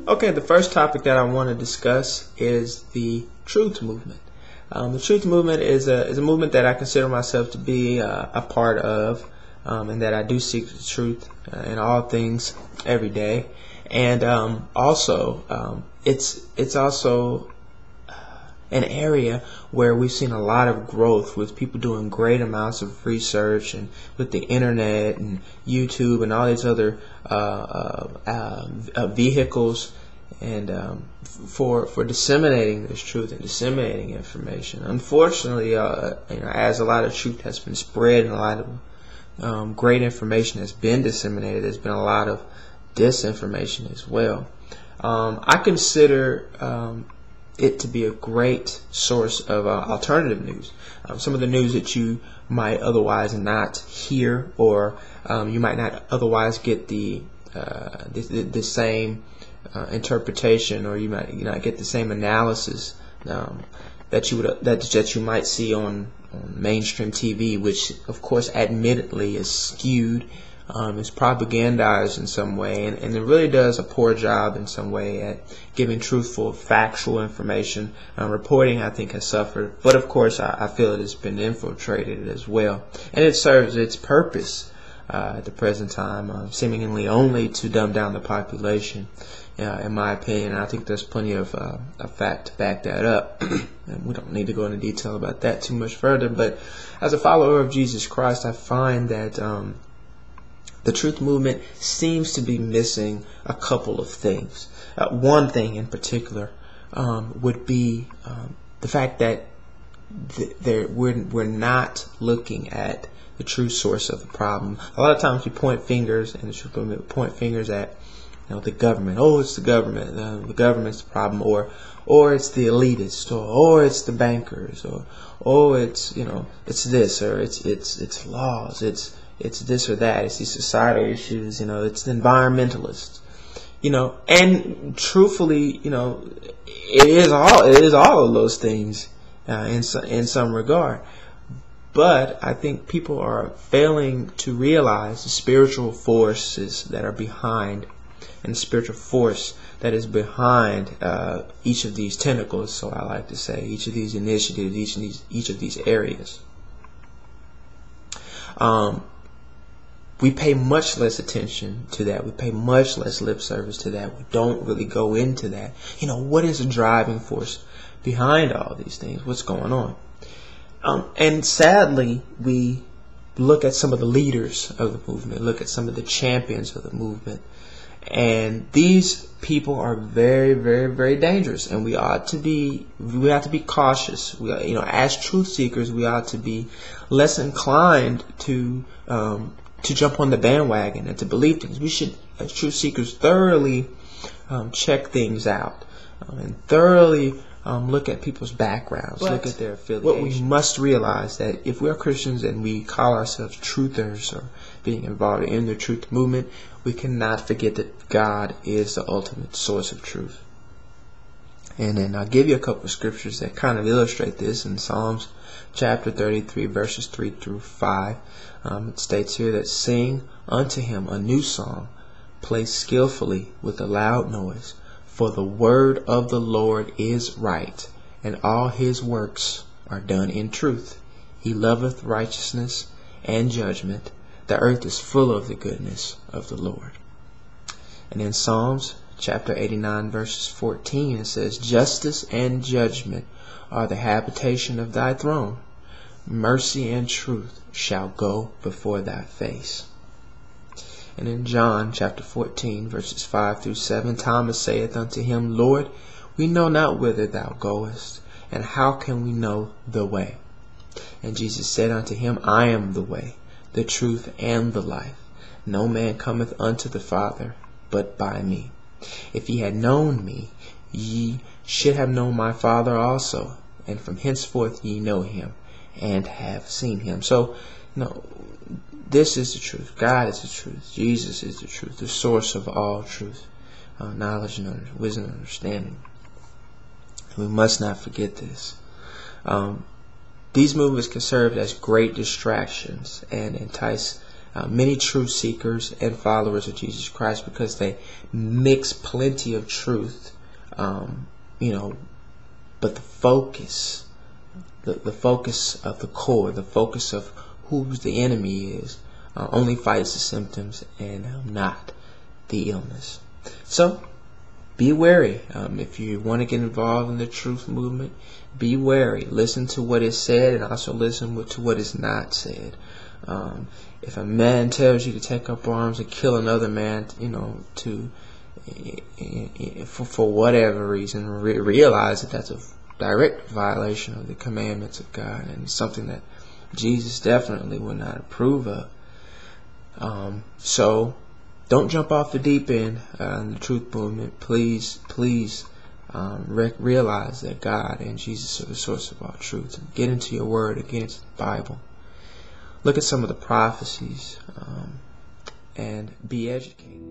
Okay, the first topic that I want to discuss is the truth movement. The truth movement is a movement that I consider myself to be a part of, and that I do seek the truth in all things every day. And it's also an area where we've seen a lot of growth with people doing great amounts of research, and with the internet and YouTube and all these other vehicles, and for disseminating this truth and disseminating information. Unfortunately, as a lot of truth has been spread and a lot of great information has been disseminated, there's been a lot of disinformation as well. I consider it to be a great source of alternative news. Some of the news that you might otherwise not hear, or you might not otherwise get the same interpretation, or you might not get the same analysis that you might see on mainstream TV, which of course admittedly is skewed. It's propagandized in some way, and it really does a poor job in some way at giving truthful, factual information. Reporting, I think, has suffered, but of course I feel it has been infiltrated as well, and it serves its purpose at the present time, seemingly only to dumb down the population, in my opinion. I think there's plenty of fact to back that up. And we don't need to go into detail about that too much further, but as a follower of Jesus Christ, I find that the truth movement seems to be missing a couple of things. One thing in particular would be the fact that we're not looking at the true source of the problem. A lot of times we point fingers, and the truth movement point fingers at the government. Oh, it's the government. The government's the problem, or it's the elitists, or it's the bankers, or it's it's this, or it's laws, it's this or that, it's these societal issues, it's the environmentalists, and truthfully, it is all of those things in some regard. But I think people are failing to realize the spiritual forces that are behind, and the spiritual force that is behind each of these tentacles, so I like to say, each of these initiatives, each of these areas. We pay much less attention to that. We pay much less lip service to that. We don't really go into that. What is the driving force behind all these things? What's going on? And sadly, we look at some of the leaders of the movement, look at some of the champions of the movement, and these people are very, very, very dangerous, and we have to be cautious. As truth seekers, we ought to be less inclined to jump on the bandwagon and to believe things. We should, as truth seekers, thoroughly check things out, and thoroughly look at people's backgrounds, look at their affiliations. What we must realize, that if we are Christians and we call ourselves truthers, or being involved in the truth movement, we cannot forget that God is the ultimate source of truth. And then I'll give you a couple of scriptures that kind of illustrate this. In Psalms chapter 33, verses 3 through 5, it states here that, "Sing unto him a new song, play skillfully with a loud noise. For the word of the Lord is right, and all his works are done in truth. He loveth righteousness and judgment. The earth is full of the goodness of the Lord." And in Psalms chapter 89, verses 14, it says, "Justice and judgment are the habitation of thy throne. Mercy and truth shall go before thy face." And in John chapter 14, verses 5 through 7, Thomas saith unto him, "Lord, we know not whither thou goest, and how can we know the way?" And Jesus said unto him, "I am the way, the truth, and the life. No man cometh unto the Father but by me. If ye had known me, ye should have known my Father also, and from henceforth ye know him, and have seen him." So, this is the truth. God is the truth. Jesus is the truth, the source of all truth, knowledge and wisdom and understanding. We must not forget this. These movements can serve as great distractions and entice many truth seekers and followers of Jesus Christ, because they mix plenty of truth, but the focus, the focus of the core, the focus of who the enemy is, only fights the symptoms and not the illness. So be wary. If you want to get involved in the truth movement, be wary. Listen to what is said, and also listen to what is not said. If a man tells you to take up arms and kill another man, for whatever reason, realize that that's a direct violation of the commandments of God, and something that Jesus definitely would not approve of. So don't jump off the deep end in the truth movement. Please realize that God and Jesus are the source of all truth. And get into your word, and get into the Bible. Look at some of the prophecies and be educated.